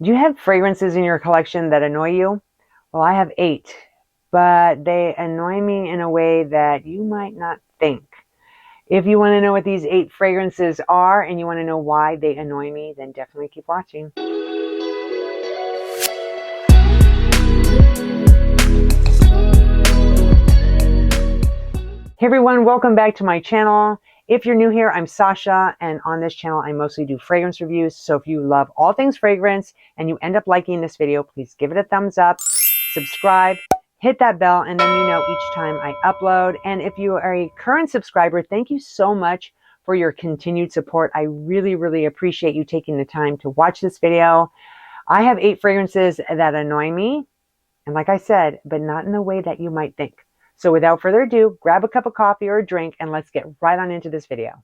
Do you have fragrances in your collection that annoy you? Well, I have 8, but they annoy me in a way that you might not think. If you want to know what these 8 fragrances are and you want to know why they annoy me, then definitely keep watching. Hey everyone, welcome back to my channel. If you're new here, I'm Sasha, and on this channel I mostly do fragrance reviews. So if you love all things fragrance and you end up liking this video, please give it a thumbs up, subscribe, hit that bell, and then you know each time I upload. And if you are a current subscriber, thank you so much for your continued support. I really appreciate you taking the time to watch this video. I have 8 fragrances that annoy me, and like I said, but not in the way that you might think. So without further ado, grab a cup of coffee or a drink and let's get right on into this video.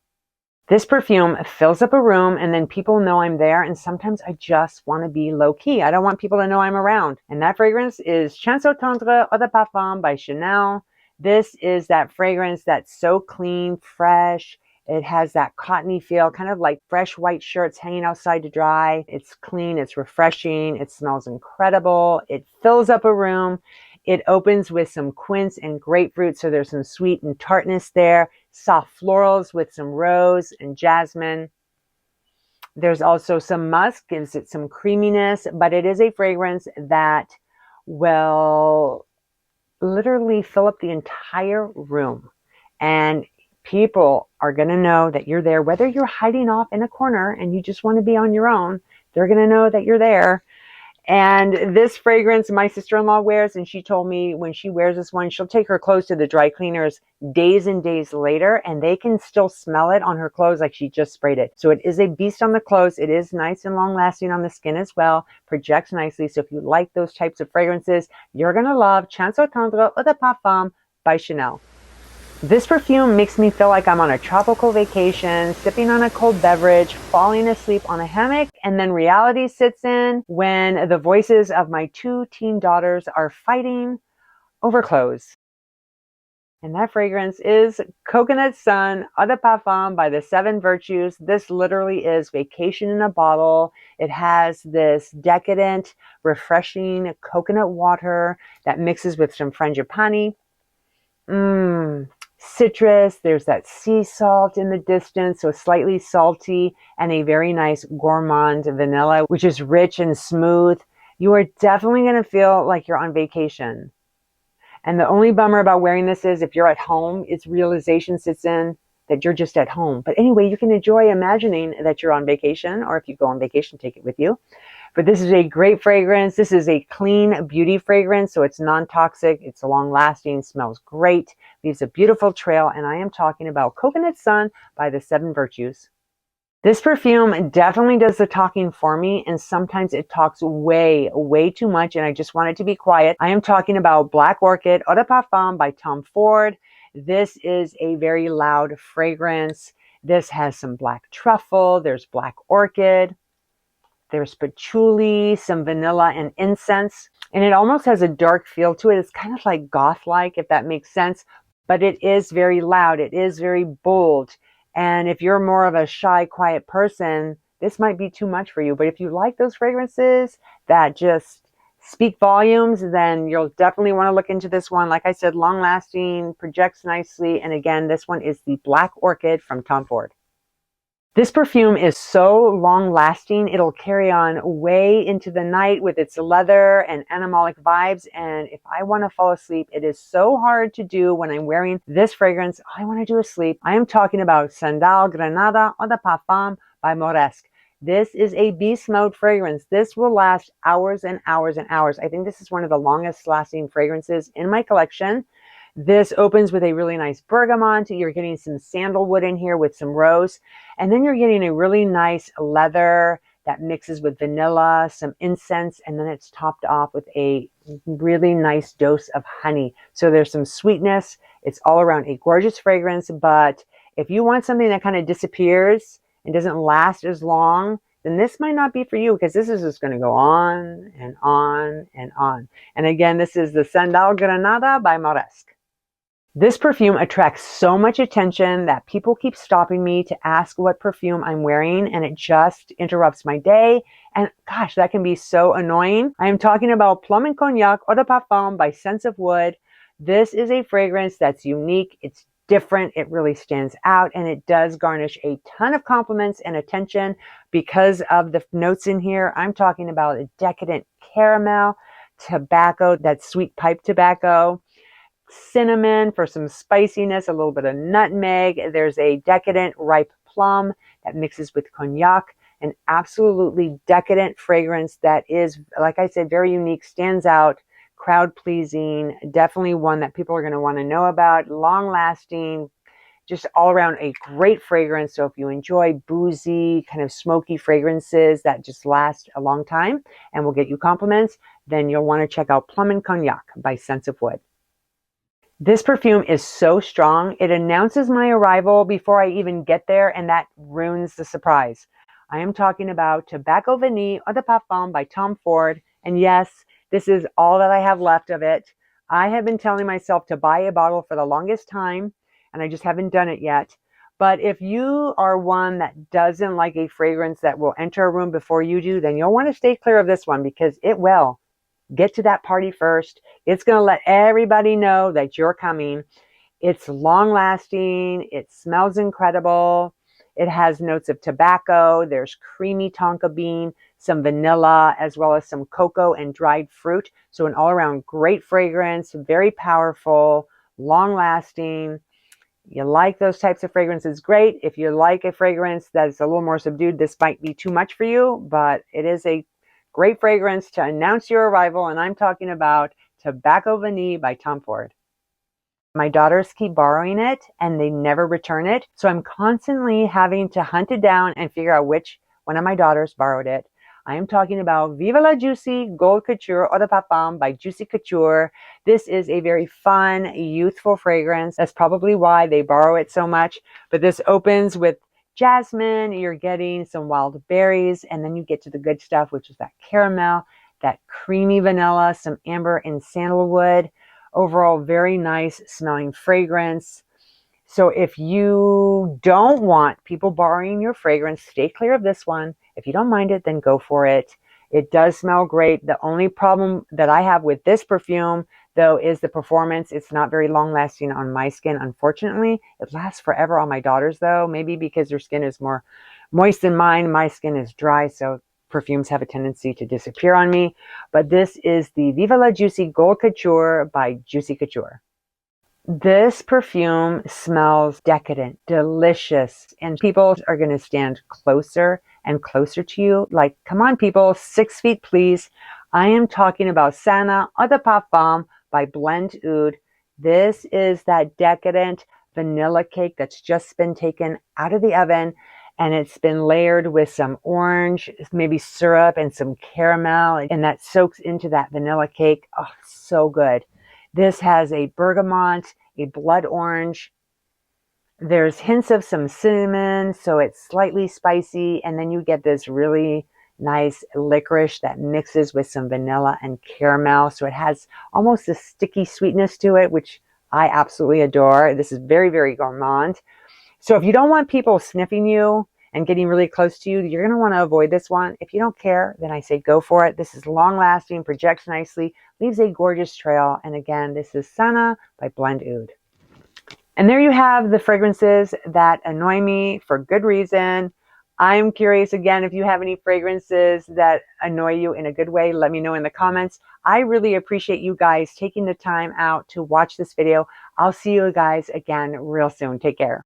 This perfume fills up a room and then people know I'm there, and sometimes I just want to be low key. I don't want people to know I'm around. And that fragrance is Chanson Tendre Eau de Parfum by Chanel. This is that fragrance that's so clean, fresh. It has that cottony feel, kind of like fresh white shirts hanging outside to dry. It's clean, it's refreshing, it smells incredible. It fills up a room. It opens with some quince and grapefruit, so there's some sweet and tartness there. Soft florals with some rose and jasmine. There's also some musk, gives it some creaminess, but it is a fragrance that will literally fill up the entire room. And people are going to know that you're there, whether you're hiding off in a corner and you just want to be on your own. They're going to know that you're there. And this fragrance my sister-in-law wears, and she told me when she wears this one, she'll take her clothes to the dry cleaners days and days later, and they can still smell it on her clothes like she just sprayed it. So it is a beast on the clothes. It is nice and long-lasting on the skin as well, projects nicely. So if you like those types of fragrances, you're going to love Chanson Tendre Eau de Parfum by Chanel. This perfume makes me feel like I'm on a tropical vacation, sipping on a cold beverage, falling asleep on a hammock, and then reality sits in when the voices of my 2 teen daughters are fighting over clothes. And that fragrance is Coconut Sun Eau de Parfum by the 7 Virtues. This literally is vacation in a bottle. It has this decadent, refreshing coconut water that mixes with some frangipani. Citrus, there's that sea salt in the distance, so slightly salty, and a very nice gourmand vanilla, which is rich and smooth. You are definitely going to feel like you're on vacation. And the only bummer about wearing this is if you're at home, its realization sits in that you're just at home. But anyway, you can enjoy imagining that you're on vacation, or if you go on vacation, take it with you. But this is a great fragrance. This is a clean beauty fragrance, so it's non-toxic, it's long-lasting, smells great, leaves a beautiful trail, and I am talking about Coconut Sun by the 7 Virtues. This perfume definitely does the talking for me, and sometimes it talks way too much, and I just want it to be quiet. I am talking about Black Orchid Eau de Parfum by Tom Ford. This is a very loud fragrance. This has some black truffle, there's black orchid, there's patchouli, some vanilla and incense, and it almost has a dark feel to it. It's kind of like goth-like, if that makes sense, but it is very loud. It is very bold. And if you're more of a shy, quiet person, this might be too much for you. But if you like those fragrances that just speak volumes, then you'll definitely want to look into this one. Like I said, long-lasting, projects nicely, and again, this one is the Black Orchid from Tom Ford. This perfume is so long-lasting, it'll carry on way into the night with its leather and animalic vibes, and if I want to fall asleep, it is so hard to do when I'm wearing this fragrance. All I want to do is sleep. I am talking about Sandal Granada Eau de Parfum by MORESQUE. This is a beast mode fragrance. This will last hours and hours and hours. I think this is one of the longest lasting fragrances in my collection. This opens with a really nice bergamot. You're getting some sandalwood in here with some rose. And then you're getting a really nice leather that mixes with vanilla, some incense, and then it's topped off with a really nice dose of honey. So there's some sweetness. It's all around a gorgeous fragrance. But if you want something that kind of disappears and doesn't last as long, then this might not be for you, because this is just going to go on and on and on. And again, this is the Sandal Granada by MORESQUE. This perfume attracts so much attention that people keep stopping me to ask what perfume I'm wearing, and it just interrupts my day. And gosh, that can be so annoying. I am talking about Plum and Cognac Eau de Parfum by Scents of Wood. This is a fragrance that's unique. It's different. It really stands out, and it does garnish a ton of compliments and attention because of the notes in here. I'm talking about a decadent caramel, tobacco, that sweet pipe tobacco, cinnamon for some spiciness, a little bit of nutmeg. There's a decadent ripe plum that mixes with cognac. An absolutely decadent fragrance that is, like I said, very unique, stands out, crowd pleasing, definitely one that people are going to want to know about, long lasting, just all around a great fragrance. So if you enjoy boozy, kind of smoky fragrances that just last a long time and will get you compliments, then you'll want to check out Plum and Cognac by Scents of Wood. This perfume is so strong, it announces my arrival before I even get there, and that ruins the surprise. I am talking about Tobacco Vanille Eau de Parfum by Tom Ford, and yes, this is all that I have left of it. I have been telling myself to buy a bottle for the longest time, and I just haven't done it yet. But if you are one that doesn't like a fragrance that will enter a room before you do, then you'll want to stay clear of this one because it will. Get to that party first. It's going to let everybody know that you're coming. It's long lasting. It smells incredible. It has notes of tobacco. There's creamy tonka bean, some vanilla, as well as some cocoa and dried fruit. So an all around great fragrance, very powerful, long lasting. You like those types of fragrances, great. If you like a fragrance that's a little more subdued, this might be too much for you, but it is a great fragrance to announce your arrival, and I'm talking about Tobacco Vanille by Tom Ford. My daughters keep borrowing it, and they never return it, so I'm constantly having to hunt it down and figure out which one of my daughters borrowed it. I am talking about Viva la Juicy Gold Couture Eau de Parfum by Juicy Couture. This is a very fun, youthful fragrance. That's probably why they borrow it so much, but this opens with jasmine, you're getting some wild berries, and then you get to the good stuff, which is that caramel, that creamy vanilla, some amber and sandalwood. Overall, very nice smelling fragrance. So if you don't want people borrowing your fragrance, stay clear of this one. If you don't mind it, then go for it. It does smell great. The only problem that I have with this perfume, though, is the performance. It's not very long lasting on my skin, unfortunately. It lasts forever on my daughters, though, maybe because their skin is more moist than mine. My skin is dry, so perfumes have a tendency to disappear on me. But this is the Viva la Juicy Gold Couture by Juicy Couture. This perfume smells decadent, delicious, and people are going to stand closer and closer to you. Like, come on, people, 6 feet, please. I am talking about Sandal Eau de Parfum by Blend Oud. This is that decadent vanilla cake that's just been taken out of the oven, and it's been layered with some orange, maybe syrup, and some caramel, and that soaks into that vanilla cake. Oh, so good. This has a bergamot, a blood orange. There's hints of some cinnamon, so it's slightly spicy, and then you get this really nice licorice that mixes with some vanilla and caramel. So it has almost a sticky sweetness to it, which I absolutely adore. This is very, very gourmand. So if you don't want people sniffing you and getting really close to you, you're going to want to avoid this one. If you don't care, then I say go for it. This is long lasting, projects nicely, leaves a gorgeous trail. And again, this is Sana by Blend Oud. And there you have the fragrances that annoy me for good reason. I'm curious again, if you have any fragrances that annoy you in a good way, let me know in the comments. I really appreciate you guys taking the time out to watch this video. I'll see you guys again real soon. Take care.